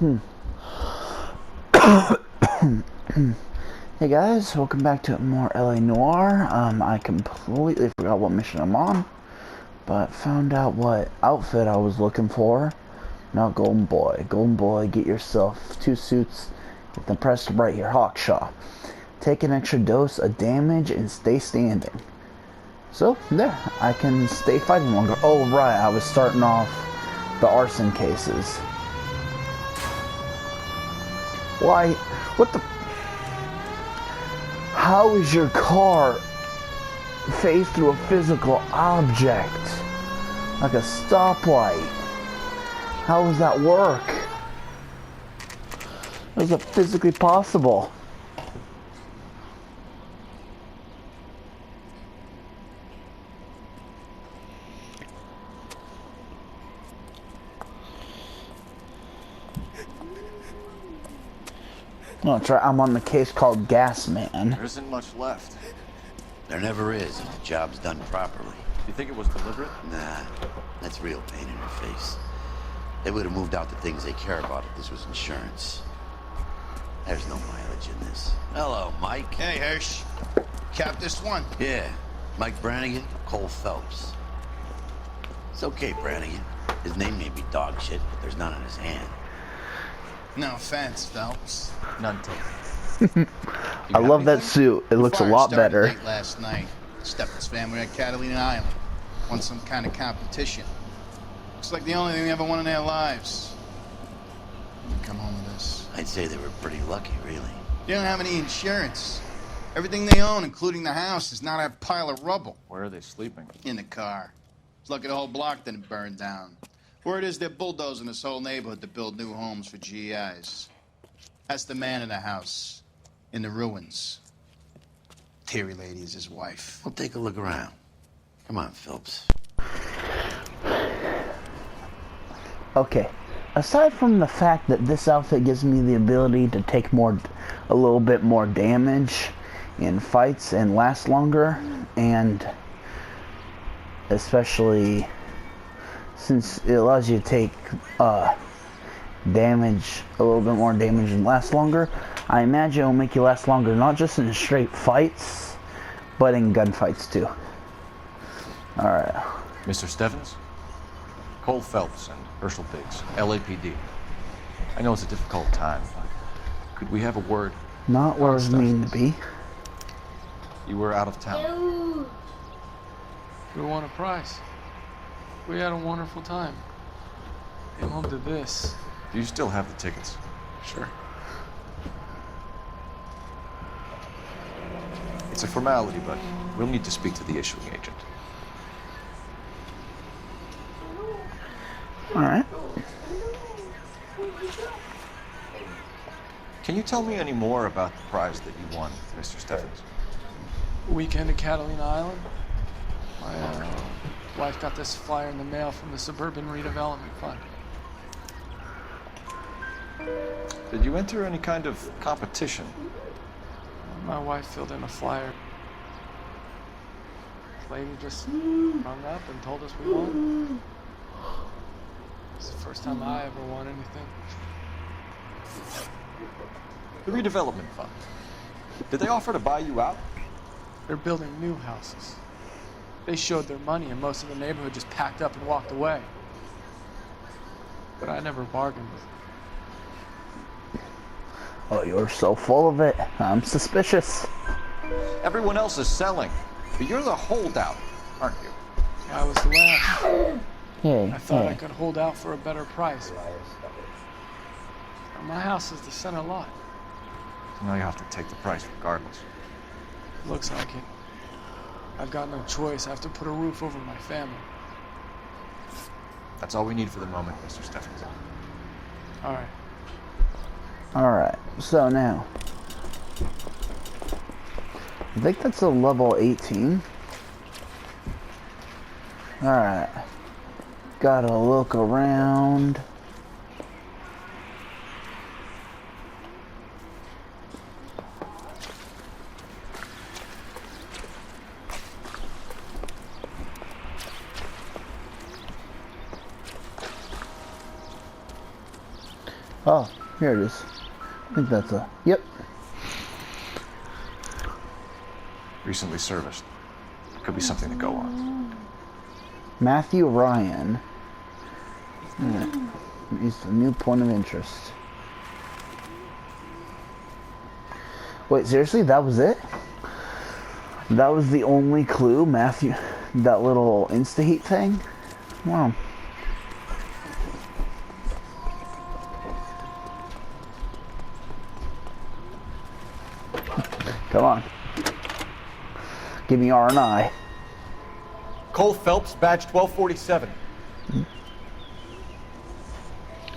Hey guys, welcome back to more LA Noire. I completely forgot what mission I'm on, but found out what outfit I was looking for. Not Golden Boy. Golden Boy, get yourself 2 suits, get them pressed right here. Hawkshaw. Take an extra dose of damage and stay standing. So, there. I can stay fighting longer. Oh, right, I was starting off the arson cases. Why? What the? How is your car phased through a physical object? Like a stoplight. How does that work? How is that physically possible? No, that's right. I'm on the case called Gas Man. There isn't much left. There never is if the job's done properly. Do you think it was deliberate? Nah, that's real pain in her face. They would have moved out the things they care about if this was insurance. There's no mileage in this. Hello, Mike. Hey, Hirsch. Cap this one. Yeah, Mike Brannigan, Cole Phelps. It's okay, Brannigan. His name may be dog shit, but there's none on his hand. No offense, Phelps. None taken. I love that suit. It looks a lot better. Late last night. Stephen's family at Catalina Island. Won some kind of competition. Looks like the only thing they ever won in their lives. You come home with this. I'd say they were pretty lucky, really. They don't have any insurance. Everything they own, including the house, is not a pile of rubble. Where are they sleeping? In the car. It's lucky the whole block didn't burn down. Word is they're bulldozing this whole neighborhood to build new homes for GIs. That's the man in the house. In the ruins. Terry lady is his wife. We'll take a look around. Come on, Phelps. Okay. Aside from the fact that this outfit gives me the ability to take a little bit more damage in fights and last longer, and especially since it allows you to take damage, a little bit more damage and last longer, I imagine it will make you last longer, not just in straight fights, but in gunfights too. Alright. Mr. Stevens? Cole Phelps and Herschel Biggs, LAPD. I know it's a difficult time, but could we have a word? Not where I was mean to be. You were out of town. We won a prize. We had a wonderful time. Came home to this. Do you still have the tickets? Sure. It's a formality, but we'll need to speak to the issuing agent. Alright. Can you tell me any more about the prize that you won, Mr. Stevens? Weekend at Catalina Island. My wife got this flyer in the mail from the Suburban Redevelopment Fund. Did you enter any kind of competition? My wife filled in a flyer. This lady just hung up and told us we won. It's the first time I ever won anything. The redevelopment fund. Did they offer to buy you out? They're building new houses. They showed their money and most of the neighborhood just packed up and walked away. But I never bargained with them. Oh, you're so full of it. I'm suspicious. Everyone else is selling, but you're the holdout, aren't you? I was the last. Hey, I thought I hey. could hold out for a better price. My house is the center lot. So now you have to take the price regardless. Looks like it. I've got no choice. I have to put a roof over my family. That's all we need for the moment, Mr. Stevens. All right. Alright, so now. I think that's a level 18. Alright. Gotta look around. Oh, here it is. I think that's a... Yep. Recently serviced. Could be something to go on. Matthew Ryan. He's a new point of interest. Wait, seriously? That was it? That was the only clue, Matthew? That little insta-heat thing? Wow. Come on. Give me R&I. Cole Phelps, badge 1247.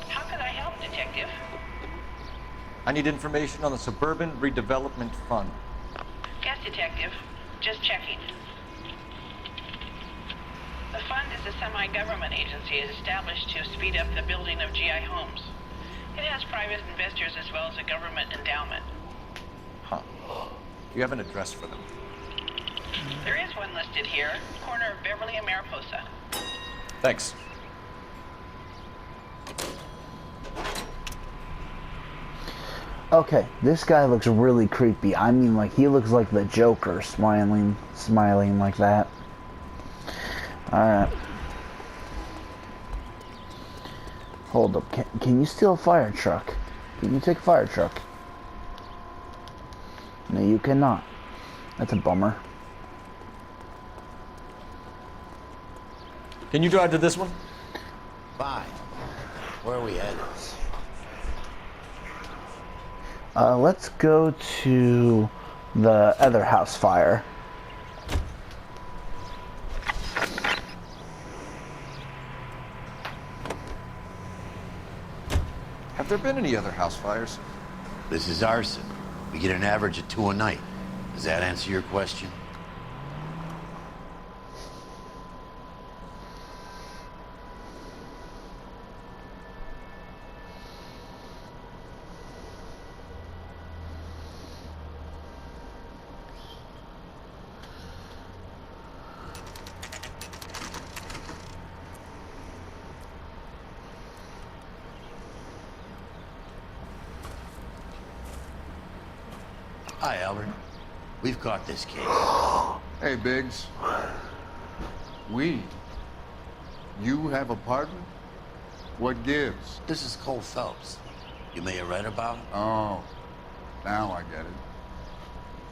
How can I help, Detective? I need information on the Suburban Redevelopment Fund. Yes, Detective. Just checking. The fund is a semi-government agency established to speed up the building of GI homes. It has private investors as well as a government endowment. Huh. Do you have an address for them? There is one listed here, corner of Beverly and Mariposa. Thanks. Okay, this guy looks really creepy. I mean, like, he looks like the Joker, smiling like that. Alright. Hold up. Can you steal a fire truck? Can you take a fire truck? No, you cannot. That's a bummer. Can you drive to this one? Fine. Where are we headed? Let's go to the other house fire. Have there been any other house fires? This is arson. We get an average of 2 a night. Does that answer your question? Hi, Albert. We've caught this case. Hey, Biggs. We? You have a partner? What gives? This is Cole Phelps. You may have read about him. Oh, now I get it.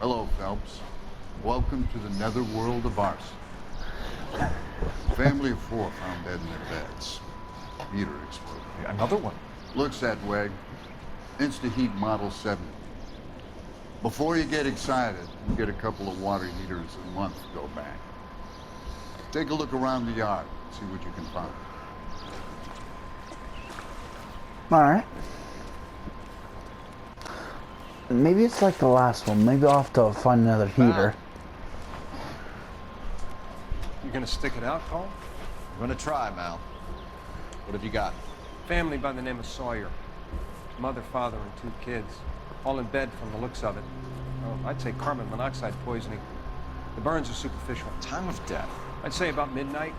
Hello, Phelps. Welcome to the netherworld of arson. Family of 4 found dead in their beds. Heater exploded. Another one. Looks that way. Insta-heat Model 70. Before you get excited, you get a couple of water heaters a month to go back. Take a look around the yard, see what you can find. Alright. Maybe it's like the last one. Maybe I'll have to find another heater. You gonna stick it out, Cole? I'm gonna try, Mal. What have you got? Family by the name of Sawyer. Mother, father, and 2 kids. All in bed from the looks of it. Well, I'd say carbon monoxide poisoning. The burns are superficial. Time of death. I'd say about midnight.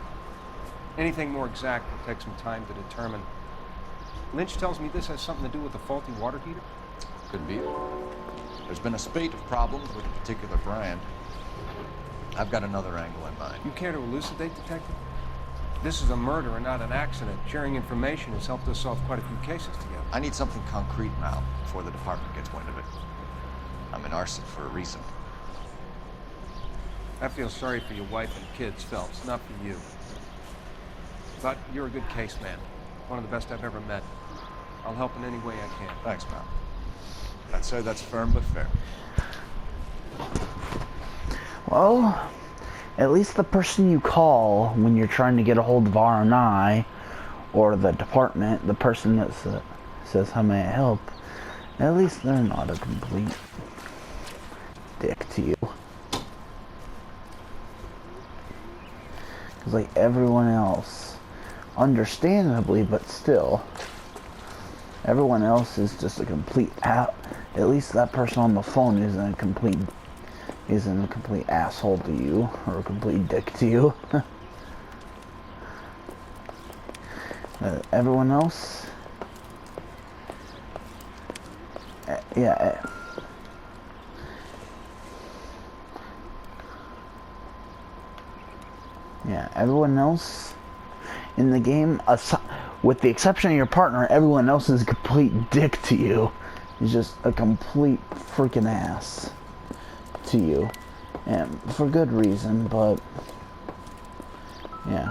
Anything more exact will take some time to determine. Lynch tells me this has something to do with the faulty water heater. Could be. There's been a spate of problems with a particular brand. I've got another angle in mind. You care to elucidate, Detective? This is a murder and not an accident. Sharing information has helped us solve quite a few cases together. I need something concrete, Mal, before the department gets wind of it. I'm in arson for a reason. I feel sorry for your wife and kids, Phelps, not for you. But you're a good case man. One of the best I've ever met. I'll help in any way I can. Thanks, Mal. I'd say that's firm but fair. Well, at least the person you call when you're trying to get a hold of R&I or the department, the person that says, how may I help, at least they're not a complete dick to you. Because like everyone else, understandably, but still, everyone else is just a complete at least that person on the phone isn't a complete asshole to you or a complete dick to you. Everyone else, Yeah. Yeah, everyone else in the game, with the exception of your partner, everyone else is a complete dick to you. He's just a complete freaking ass to you. And for good reason, but yeah.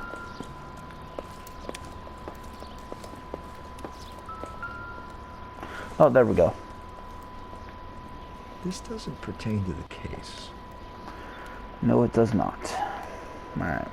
Oh, there we go. This doesn't pertain to the case. No, it does not. Alright.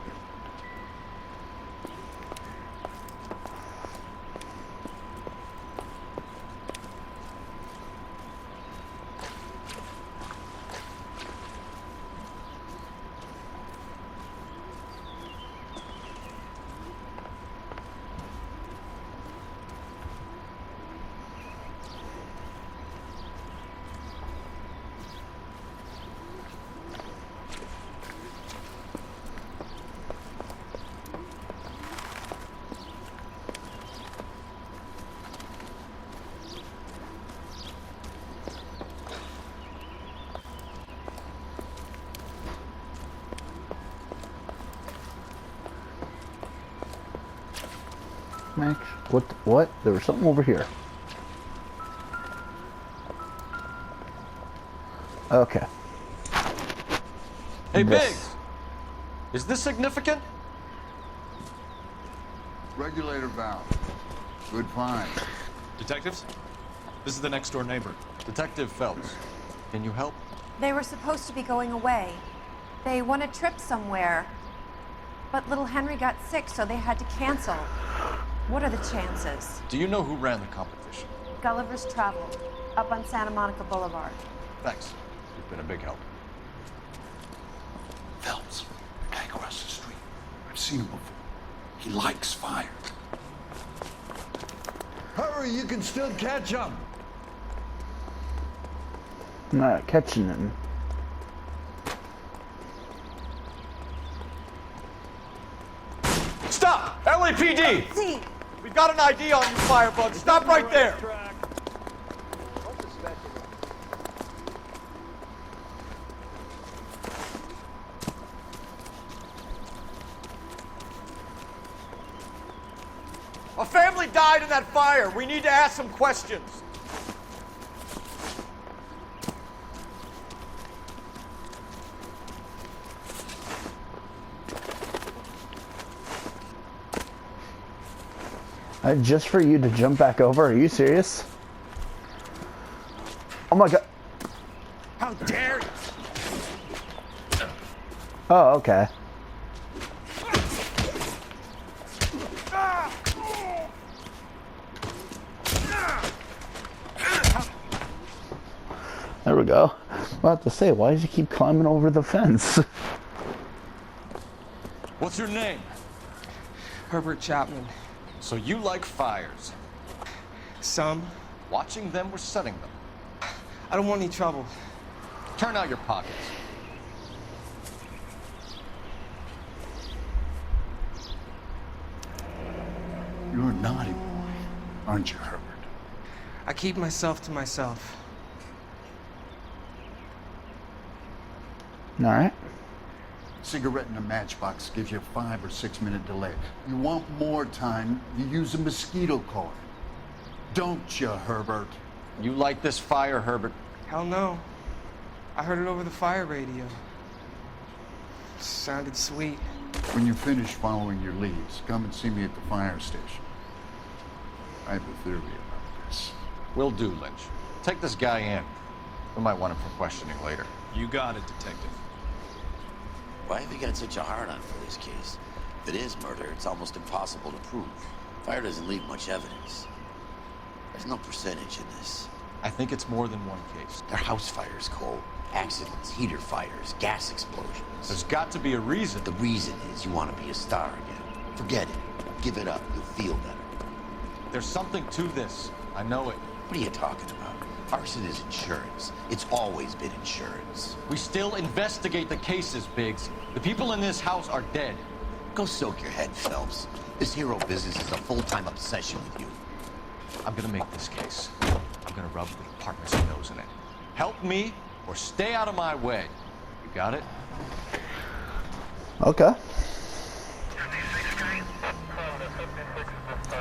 Max, what? There was something over here. Okay. Hey, This- Biggs! Is this significant? Regulator valve. Good find. Detectives? This is the next door neighbor, Detective Phelps. Can you help? They were supposed to be going away. They won a trip somewhere. But little Henry got sick, so they had to cancel. What are the chances? Do you know who ran the competition? Gulliver's Travel, up on Santa Monica Boulevard. Thanks. You've been a big help. Phelps, guy across the street. I've seen him before. He likes fire. Hurry, you can still catch him. I'm not catching him. Stop! LAPD! See, We've got an ID on you, Firebug. Stop right there! A family died in that fire. We need to ask some questions. Just for you to jump back over? Are you serious? Oh my god. How dare you! Oh, okay. There we go. I was about to say, why did you keep climbing over the fence? What's your name? Herbert Chapman. So you like fires. Some. Watching them or setting them? I don't want any trouble. Turn out your pockets. You're a naughty boy, aren't you, Herbert? I keep myself to myself. Alright. Cigarette in a matchbox gives you a 5 or 6 minute delay. You want more time, you use a mosquito coil. Don't you, Herbert? You like this fire, Herbert? Hell no. I heard it over the fire radio. Sounded sweet. When you finish following your leads, come and see me at the fire station. I have a theory about this. Will do, Lynch. Take this guy in. We might want him for questioning later. You got it, Detective. Why have you got such a hard-on for this case? If it is murder, it's almost impossible to prove. Fire doesn't leave much evidence. There's no percentage in this. I think it's more than one case. They're house fires, Cole. Accidents, heater fires, gas explosions. There's got to be a reason. The reason is you want to be a star again. Forget it. Give it up. You'll feel better. There's something to this. I know it. What are you talking about? Arson is insurance. It's always been insurance. We still investigate the cases, Biggs. The people in this house are dead. Go soak your head, Phelps. This hero business is a full-time obsession with you. I'm gonna make this case. I'm gonna rub the department's nose in it. Help me or stay out of my way. You got it? Okay.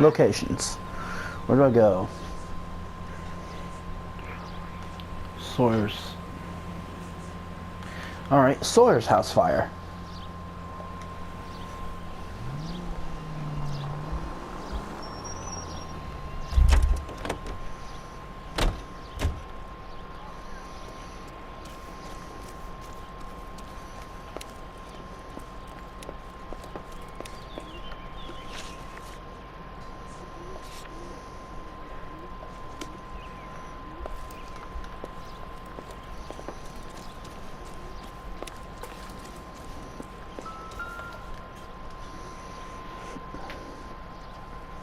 Locations. Where do I go? Sawyer's. Alright, Sawyer's house fire.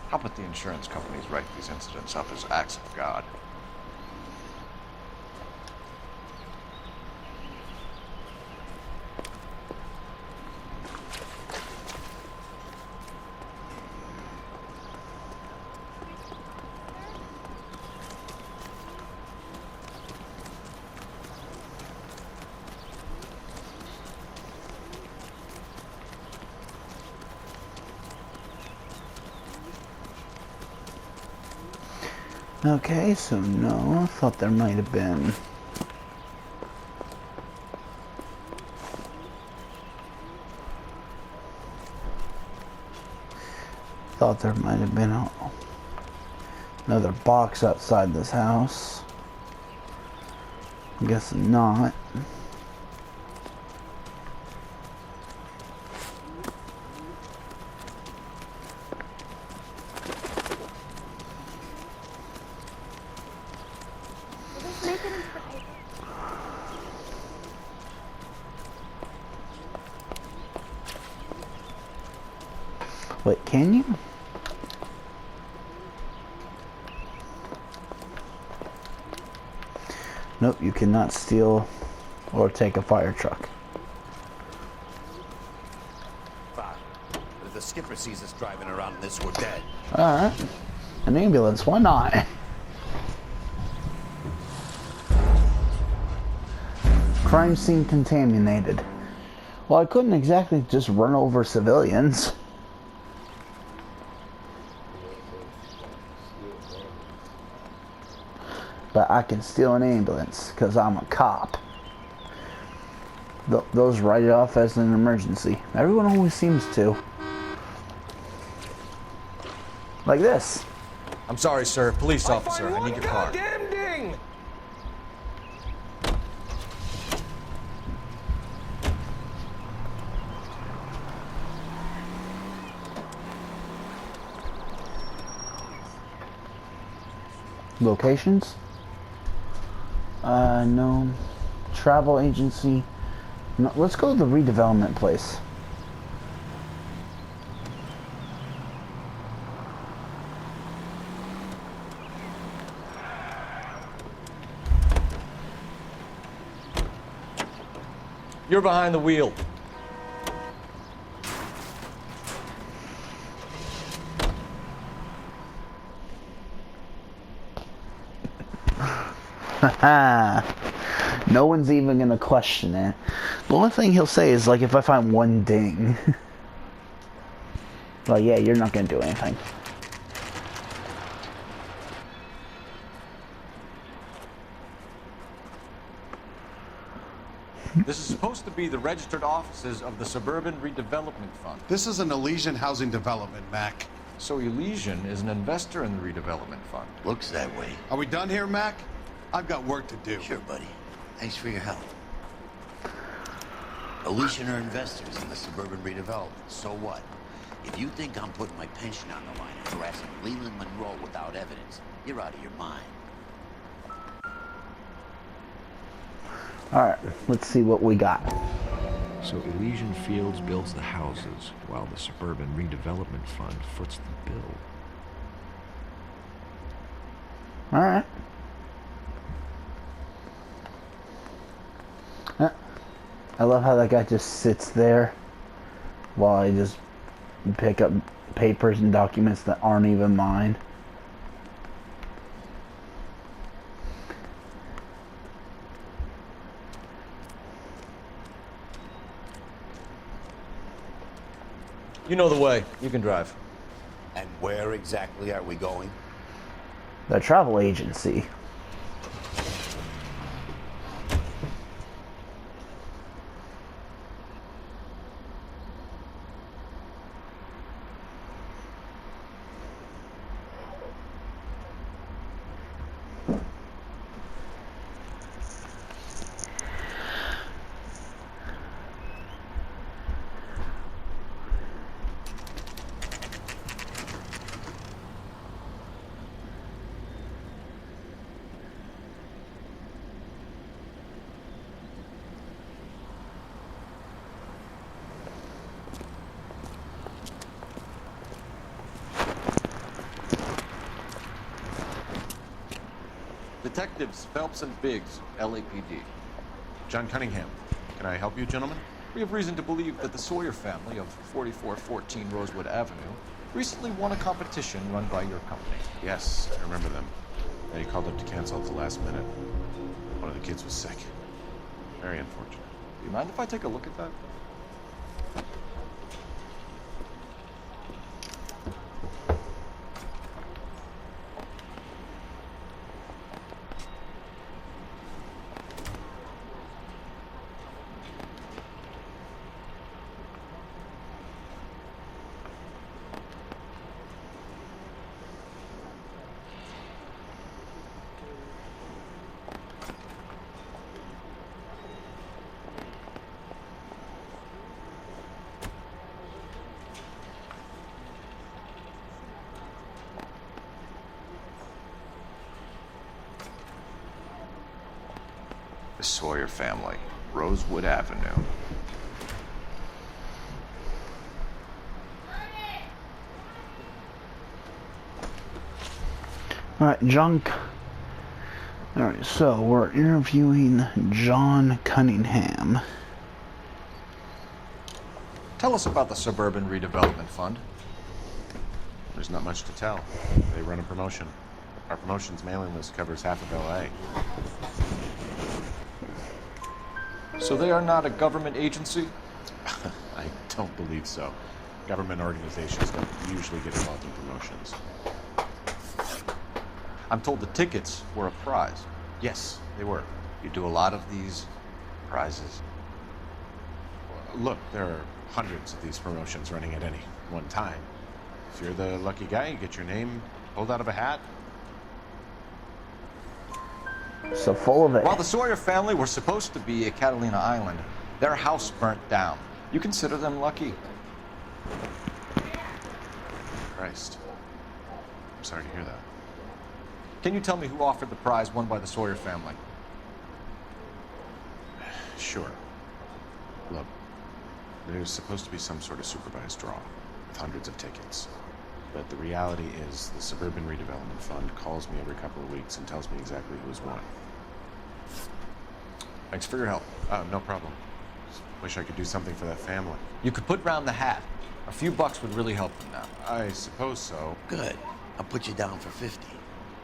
How about the insurance companies write these incidents up as acts of God? Okay, so no, I thought there might have been. Thought there might have been another box outside this house. I guess not. Wait, can you? Nope, you cannot steal or take a fire truck. If the skipper sees us driving around in this, we're dead. Alright. An ambulance, why not? Crime scene contaminated. Well, I couldn't exactly just run over civilians. But I can steal an ambulance because I'm a cop. Those write it off as an emergency. Everyone always seems to. Like this. I'm sorry, sir. Police officer, I need your car. Goddamn ding! Locations? No. Travel agency. No, let's go to the redevelopment place. You're behind the wheel. No one's even gonna question it. The only thing he'll say is, like, if I find one ding. Well, yeah, you're not gonna do anything. This is supposed to be the registered offices of the Suburban Redevelopment Fund. This is an Elysian housing development, Mac. So Elysian is an investor in the redevelopment fund. Looks that way. Are we done here, Mac? I've got work to do. Sure, buddy. Thanks for your help. Elysian are investors in the suburban redevelopment. So what? If you think I'm putting my pension on the line and harassing Leland Monroe without evidence, you're out of your mind. Alright, let's see what we got. So Elysian Fields builds the houses, while the Suburban Redevelopment Fund foots the bill. Alright. I love how that guy just sits there while I just pick up papers and documents that aren't even mine. You know the way. You can drive. And where exactly are we going? The travel agency. Detectives Phelps and Biggs, LAPD. John Cunningham. Can I help you, gentlemen? We have reason to believe that the Sawyer family of 4414 Rosewood Avenue recently won a competition run by your company. Yes, I remember them. They called up to cancel at the last minute. One of the kids was sick. Very unfortunate. Do you mind if I take a look at that? The Sawyer family, Rosewood Avenue. Alright, Alright, so we're interviewing John Cunningham. Tell us about the Suburban Redevelopment Fund. There's not much to tell. They run a promotion. Our promotion's mailing list covers half of LA. So they are not a government agency? I don't believe so. Government organizations don't usually get involved in promotions. I'm told the tickets were a prize. Yes, they were. You do a lot of these prizes. Look, there are hundreds of these promotions running at any one time. If you're the lucky guy, you get your name pulled out of a hat. So full of it. While the Sawyer family were supposed to be at Catalina Island, their house burnt down. You consider them lucky? Christ. I'm sorry to hear that. Can you tell me who offered the prize won by the Sawyer family? Sure. Look, there's supposed to be some sort of supervised draw with hundreds of tickets. But the reality is the Suburban Redevelopment Fund calls me every couple of weeks and tells me exactly who's won. Thanks for your help. No problem. Just wish I could do something for that family. You could put round the hat. A few bucks would really help them now. I suppose so. Good. I'll put you down for 50.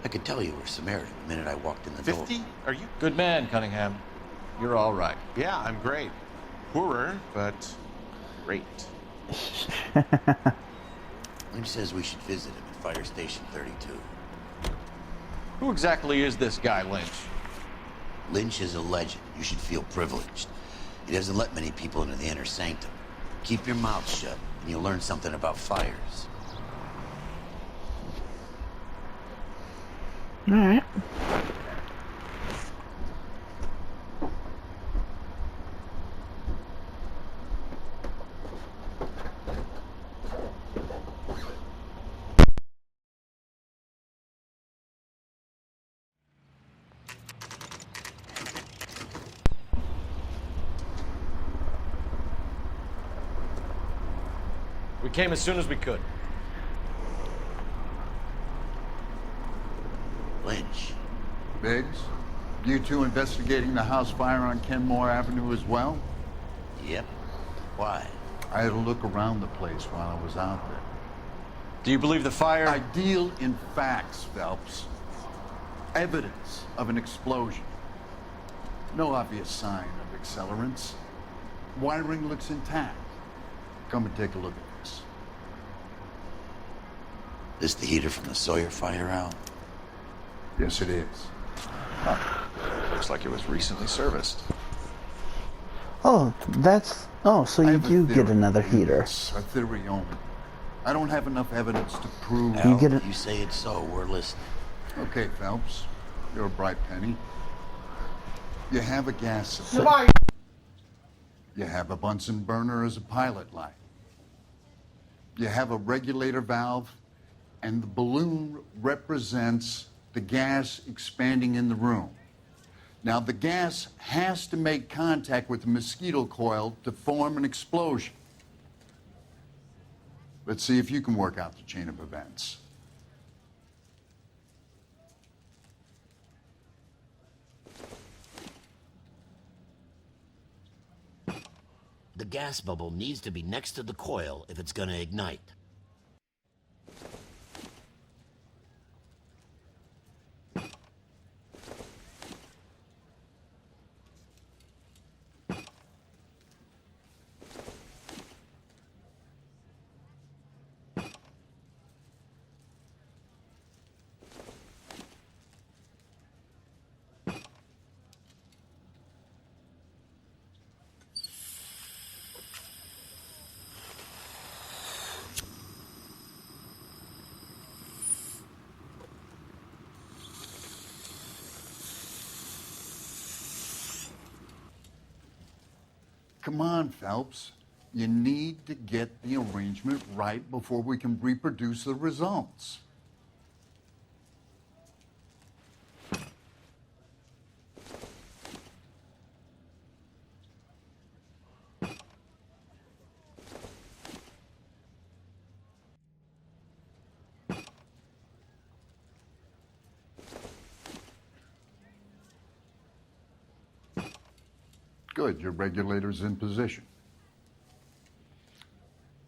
I could tell you were Samaritan the minute I walked in the door. 50? Are you? Good man, Cunningham. You're all right. Yeah, I'm great. Poorer, but great. Lynch says we should visit him at Fire Station 32. Who exactly is this guy, Lynch? Lynch is a legend. You should feel privileged. He doesn't let many people into the inner sanctum. Keep your mouth shut, and you'll learn something about fires. All right. We came as soon as we could. Lynch. Biggs, you two investigating the house fire on Kenmore Avenue as well? Yep. Why? I had a look around the place while I was out there. Do you believe the fire? I deal in facts, Phelps. Evidence of an explosion. No obvious sign of accelerants. Wiring looks intact. Come and take a look at this. This the heater from the Sawyer fire, Al? Yes, it is. Looks like it was recently serviced. Oh, that's... Oh, so I you have a do get theory. another heater. It's a theory only. I don't have enough evidence to prove... Al, get it- you say it's so, we're listening. Okay, Phelps. You're a bright penny. You have a gas supply. You have a Bunsen burner as a pilot light. You have a regulator valve, and the balloon represents the gas expanding in the room. Now, the gas has to make contact with the mosquito coil to form an explosion. Let's see if you can work out the chain of events. The gas bubble needs to be next to the coil if it's gonna ignite. Come on, Phelps. You need to get the arrangement right before we can reproduce the results. Good, your regulator's in position.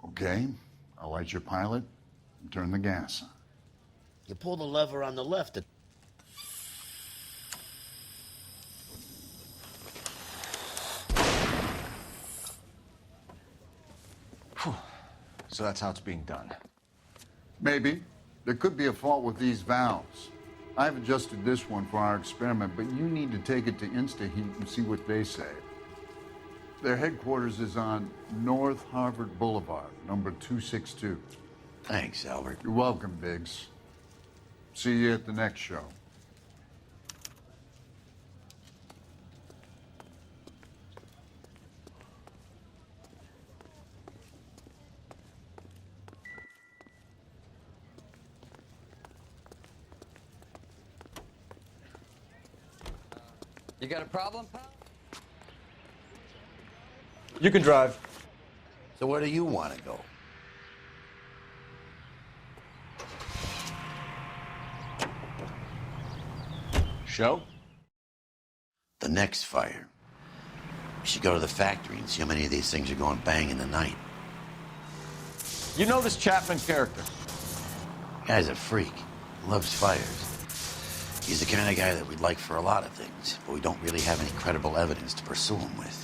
Okay, I'll light your pilot and turn the gas on. You pull the lever on the left. So that's how it's being done. Maybe. There could be a fault with these valves. I've adjusted this one for our experiment, but you need to take it to InstaHeat and see what they say. Their headquarters is on North Harvard Boulevard, number 262. Thanks, Albert. You're welcome, Biggs. See you at the next show. You got a problem, pal? You can drive. So where do you want to go? Show? The next fire. We should go to the factory and see how many of these things are going bang in the night. You know this Chapman character? Guy's a freak. Loves fires. He's the kind of guy that we'd like for a lot of things, but we don't really have any credible evidence to pursue him with.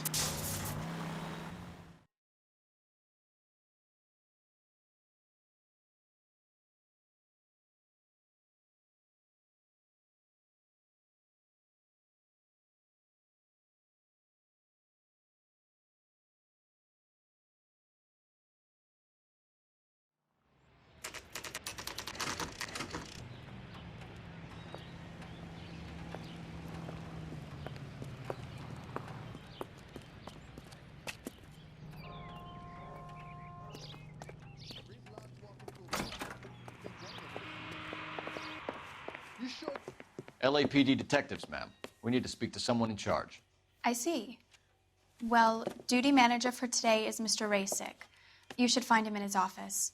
LAPD detectives, ma'am. We need to speak to someone in charge. I see. Well, duty manager for today is Mr. Rasick. You should find him in his office.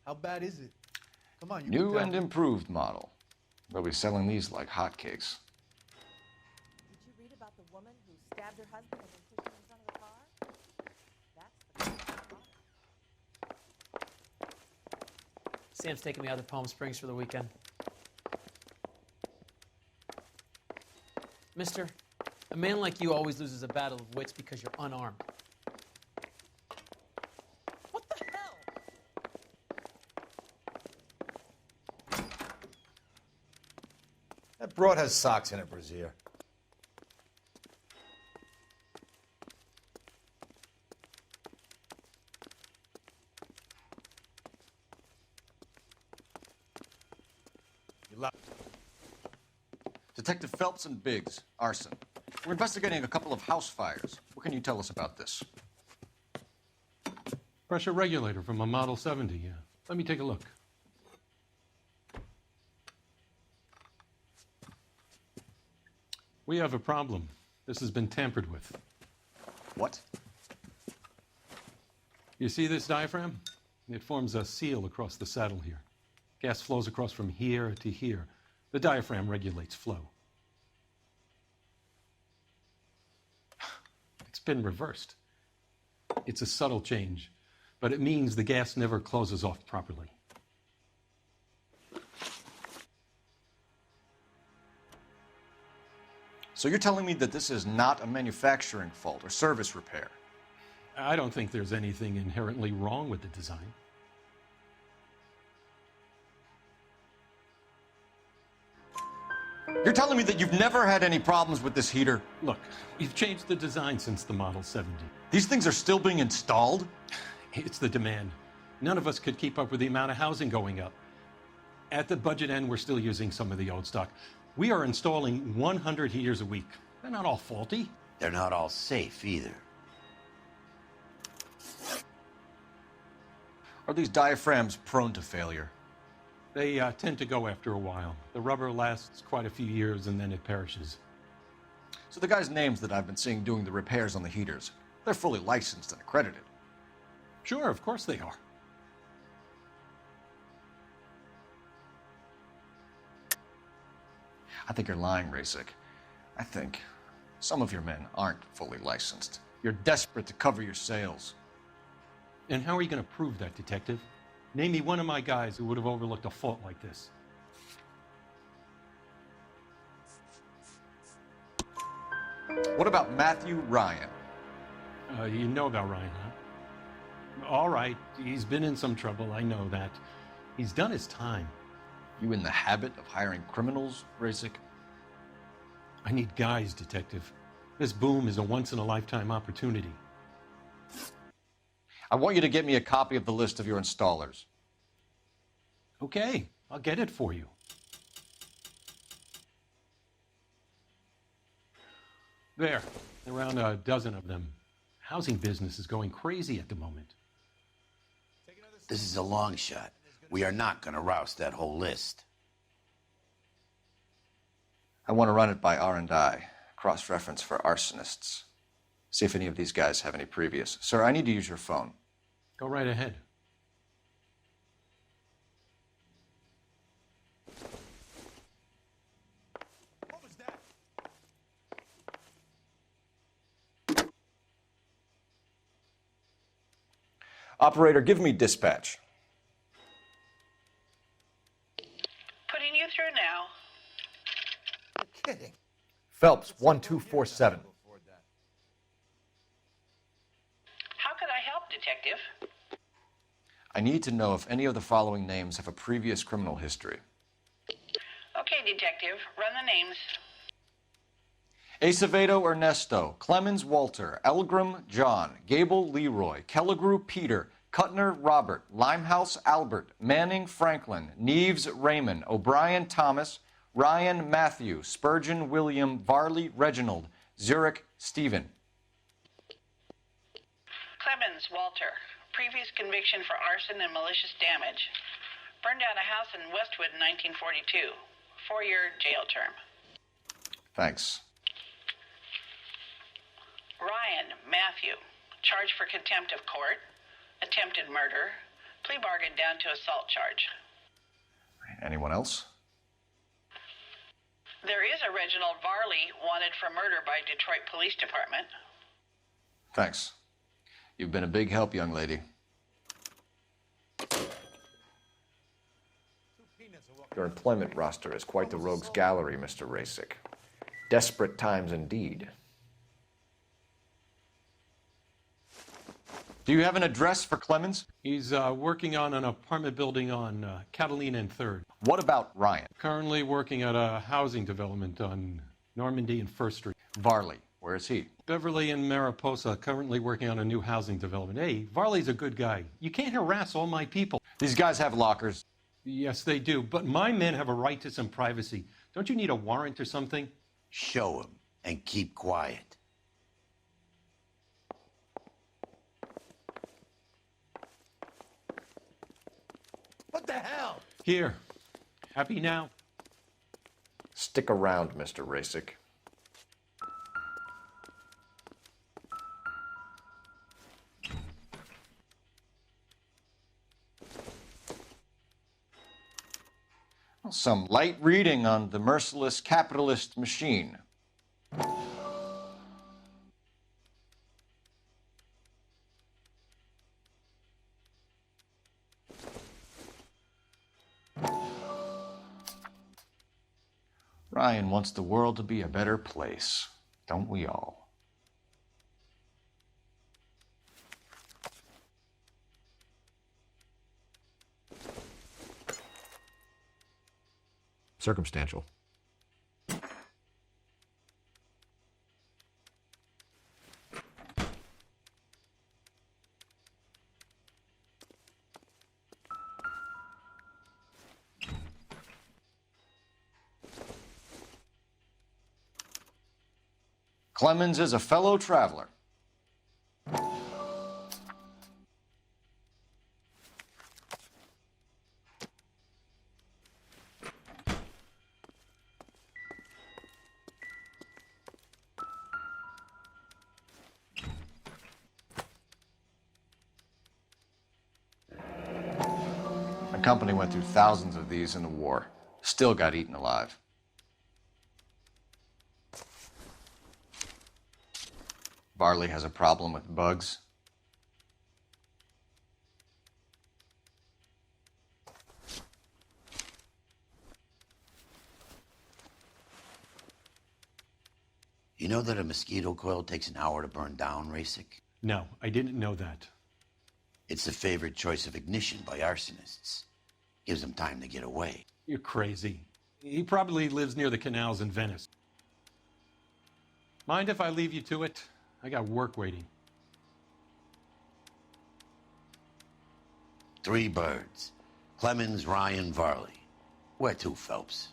How bad is it? Come on, you New can tell and me. improved model. They'll be selling these like hotcakes. Did you read about the woman who stabbed her husband and then pushed him in front of the car? That's the Sam's taking me out to Palm Springs for the weekend. Mister, A man like you always loses a battle of wits because you're unarmed. What the hell? That broad has socks in it, Brazier. Detective Phelps and Biggs, arson. We're investigating a couple of house fires. What can you tell us about this? Pressure regulator from a Model 70, yeah. Let me take a look. We have a problem. This has been tampered with. What? You see this diaphragm? It forms a seal across the saddle here. Gas flows across from here to here. The diaphragm regulates flow. It's been reversed. It's a subtle change, but it means the gas never closes off properly. So you're telling me that this is not a manufacturing fault or service repair? I don't think there's anything inherently wrong with the design. You're telling me that you've never had any problems with this heater? Look, we've changed the design since the Model 70. These things are still being installed? It's the demand. None of us could keep up with the amount of housing going up. At the budget end, we're still using some of the old stock. We are installing 100 heaters a week. They're not all faulty. They're not all safe either. Are these diaphragms prone to failure? They tend to go after a while. The rubber lasts quite a few years and then it perishes. So the guys' names that I've been seeing doing the repairs on the heaters, they're fully licensed and accredited. Sure, of course they are. I think you're lying, Rasick. I think some of your men aren't fully licensed. You're desperate to cover your sales. And how are you going to prove that, Detective? Name me one of my guys who would have overlooked a fault like this. What about Matthew Ryan? You know about Ryan, huh? All right, he's been in some trouble, I know that. He's done his time. You in the habit of hiring criminals, Rasick? I need guys, Detective. This boom is a once-in-a-lifetime opportunity. I want you to get me a copy of the list of your installers. Okay, I'll get it for you. There, around a dozen of them. Housing business is going crazy at the moment. This is a long shot. We are not going to roust that whole list. I want to run it by R&I, cross-reference for arsonists. See if any of these guys have any previous. Sir, I need to use your phone. Go right ahead. What was that? Operator, give me dispatch. Putting you through now. You're kidding. Phelps, 1247. How could I help, Detective? I need to know if any of the following names have a previous criminal history. Okay, Detective, run the names. Acevedo Ernesto, Clemens Walter, Elgram John, Gable Leroy, Kelligrew Peter, Cutner Robert, Limehouse Albert, Manning Franklin, Neves Raymond, O'Brien Thomas, Ryan Matthew, Spurgeon William, Varley Reginald, Zurich Stephen. Clemens Walter, previous conviction for arson and malicious damage. Burned down a house in Westwood in 1942. 4-year jail term. Thanks. Ryan Matthew, charged for contempt of court, attempted murder, plea bargain down to assault charge. Anyone else? There is a Reginald Varley wanted for murder by Detroit Police Department. Thanks. You've been a big help, young lady. Your employment roster is quite the rogues gallery, Mr. Rasick. Desperate times indeed. Do you have an address for Clemens? He's working on an apartment building on Catalina and 3rd. What about Ryan? Currently working at a housing development on Normandy and 1st Street. Varley, where is he? Beverly and Mariposa, currently working on a new housing development. Hey, Varley's a good guy. You can't harass all my people. These guys have lockers. Yes, they do, but my men have a right to some privacy. Don't you need a warrant or something? Show him and keep quiet. What the hell? Here. Happy now? Stick around, Mr. Rasick. Some light reading on the merciless capitalist machine. Ryan wants the world to be a better place, don't we all? Circumstantial. Clemens is a fellow traveler. My company went through thousands of these in the war. Still got eaten alive. Varley has a problem with bugs. You know that a mosquito coil takes an hour to burn down, Rasick? No, I didn't know that. It's the favorite choice of ignition by arsonists. Gives them time to get away. You're crazy. He probably lives near the canals in Venice. Mind if I leave you to it? I got work waiting. 3 birds. Clemens, Ryan, Varley. Where to, Phelps?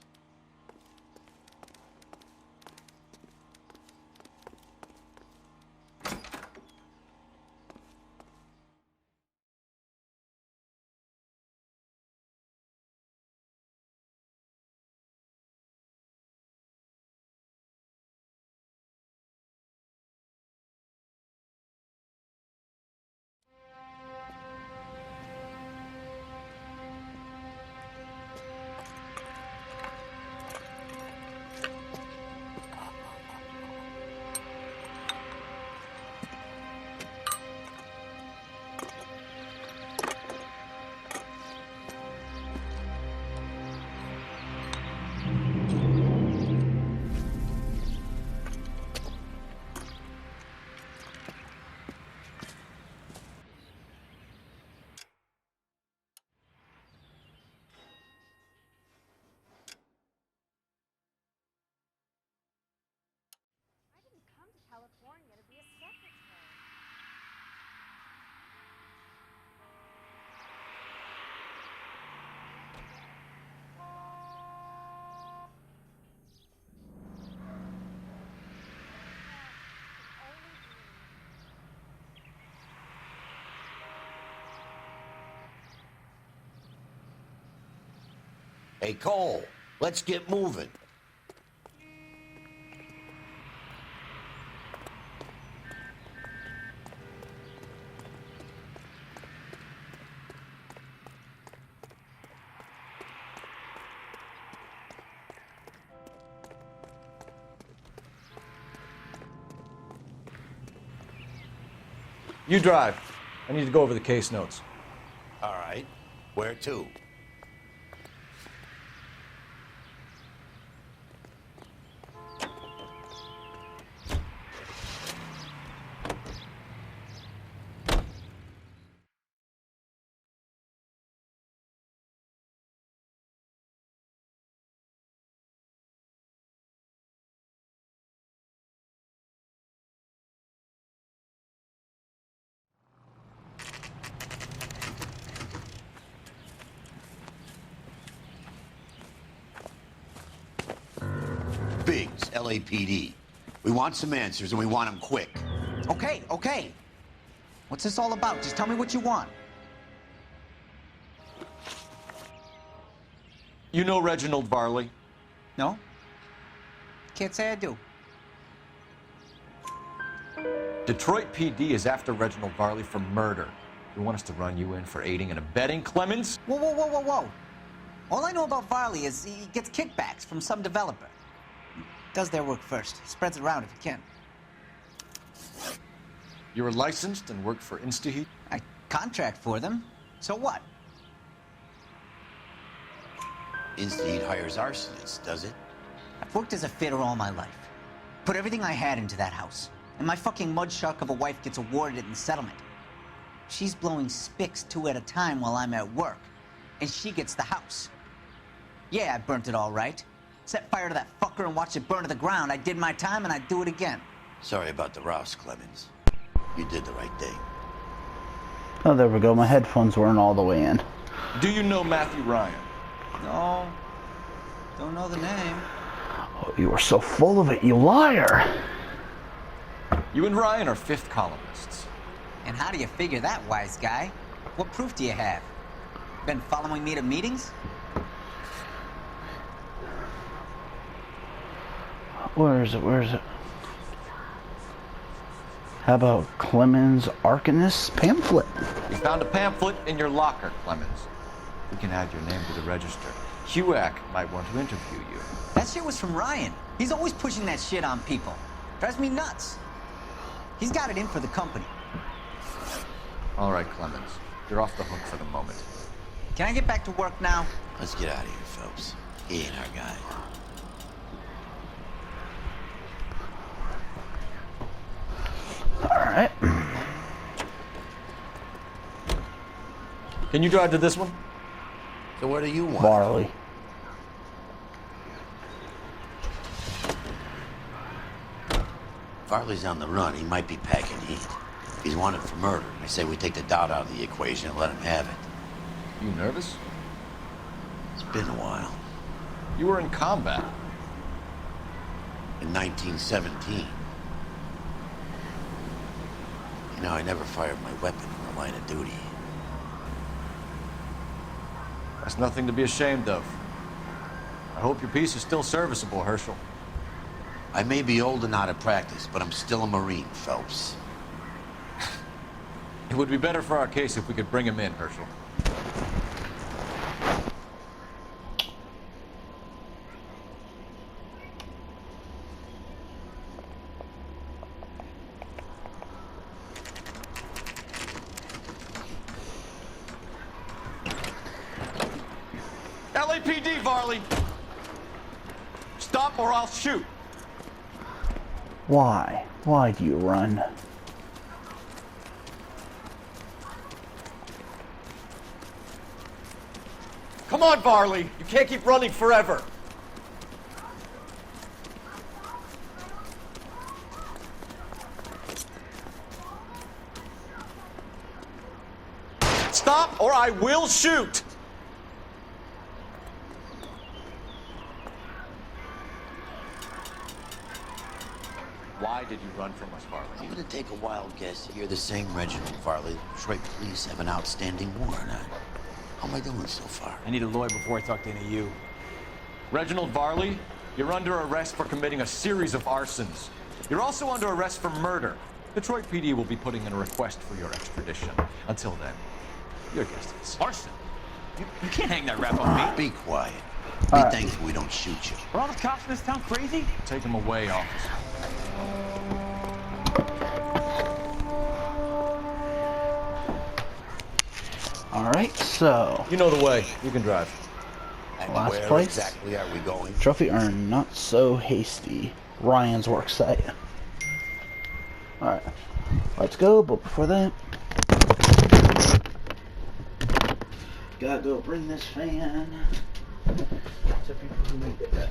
California to be a secretary. Hey, Cole, let's get moving. You drive. I need to go over the case notes. All right. Where to? Biggs, LAPD. We want some answers, and we want them quick. Okay, okay. What's this all about? Just tell me what you want. You know Reginald Varley? No? Can't say I do. Detroit PD is after Reginald Varley for murder. You want us to run you in for aiding and abetting, Clemens? Whoa, whoa, whoa, whoa, whoa. All I know about Varley is he gets kickbacks from some developer. Does their work first. Spreads it around if he can. You're licensed and work for InstaHeat? I contract for them. So what? InstaHeat hires arsonists, does it? I've worked as a fitter all my life. Put everything I had into that house. And my fucking mudshark of a wife gets awarded it in settlement. She's blowing spics 2 at a time while I'm at work. And she gets the house. Yeah, I burnt it all right. Set fire to that fucker and watched it burn to the ground. I did my time and I'd do it again. Sorry about the rouse, Clemens. You did the right thing. Oh, there we go. My headphones weren't all the way in. Do you know Matthew Ryan? No. Don't know the name. Oh, you are so full of it, you liar. You and Ryan are fifth columnists. And how do you figure that, wise guy? What proof do you have? Been following me to meetings? Where is it? Where is it? How about Clemens Arcanist pamphlet? We found a pamphlet in your locker, Clemens. We can add your name to the register. HUAC might want to interview you. That shit was from Ryan. He's always pushing that shit on people. Drives me nuts. He's got it in for the company. All right, Clemens. You're off the hook for the moment. Can I get back to work now? Let's get out of here, Phelps. He ain't our guy. Alright. Can you drive to this one? So what do you want? Varley. Varley's on the run. He might be packing heat. He's wanted for murder. I say we take the doubt out of the equation and let him have it. You nervous? It's been a while. You were in combat. In 1917. You know, I never fired my weapon in the line of duty. That's nothing to be ashamed of. I hope your piece is still serviceable, Herschel. I may be old and out of practice, but I'm still a Marine, Phelps. It would be better for our case if we could bring him in, Herschel. LAPD, Varley! Stop or I'll shoot! Why? Why do you run? Come on, Varley! You can't keep running forever! Stop or I will shoot! Why did you run from us, Varley? I'm gonna take a wild guess you're the same Reginald Varley Detroit police have an outstanding warrant on. How am I doing so far? I need a lawyer before I talk to any of you. Reginald Varley, you're under arrest for committing a series of arsons. You're also under arrest for murder. Detroit PD will be putting in a request for your extradition. Until then, your guest is Arson? You can't hang that rap on me. Be quiet. Be thankful we don't shoot you. Are all the cops in this town crazy? Take him away, officer. Alright, so... You know the way. You can drive. And last where place. exactly are we going? Trophy earned, not so hasty. Ryan's work site. Alright, let's go, but before that... Gotta go bring this fan to people who need it better.